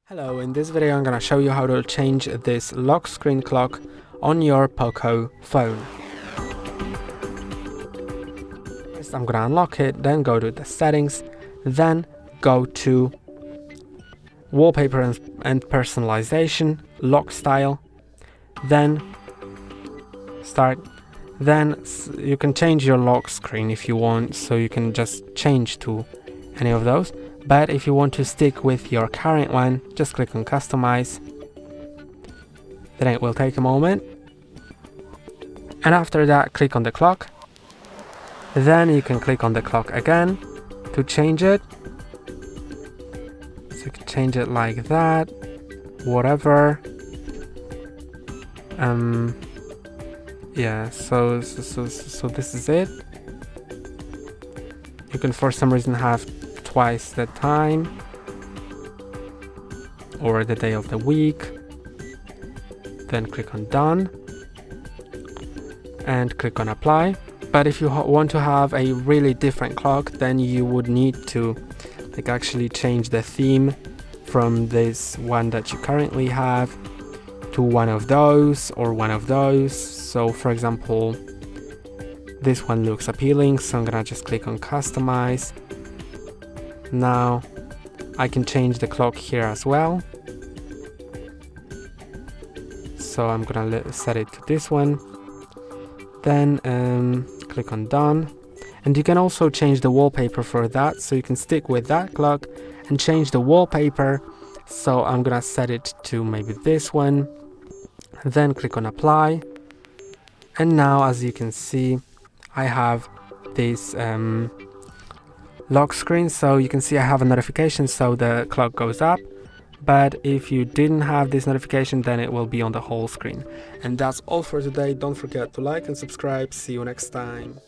Hello, in this video I'm gonna show you how to change this lock screen clock on your POCO phone. First I'm gonna unlock it, then go to the settings, then go to wallpaper and personalization, lock style, then you can change your lock screen if you want, so you can just change to any of those. But if you want to stick with your current one, just click on customize. Then it will take a moment. And after that, click on the clock. Then you can click on the clock again to change it. So you can change it like that, whatever. Yeah, so this is it. You can for some reason have twice the time or the day of the week. Then click on done and click on apply. But if you want to have a really different clock, then you would need to actually change the theme from this one that you currently have to one of those or one of those. So for example, this one looks appealing, so I'm gonna just click on customize. Now I can change the clock here as well, so I'm gonna set it to this one. Then click on done, and you can also change the wallpaper for that, so you can stick with that clock and change the wallpaper. So I'm gonna set it to maybe this one, then click on apply, and now as you can see I have this lock screen. So you can see I have a notification, so the clock goes up, but if you didn't have this notification, then it will be on the whole screen. And that's all for today. Don't forget to like and subscribe. See you next time.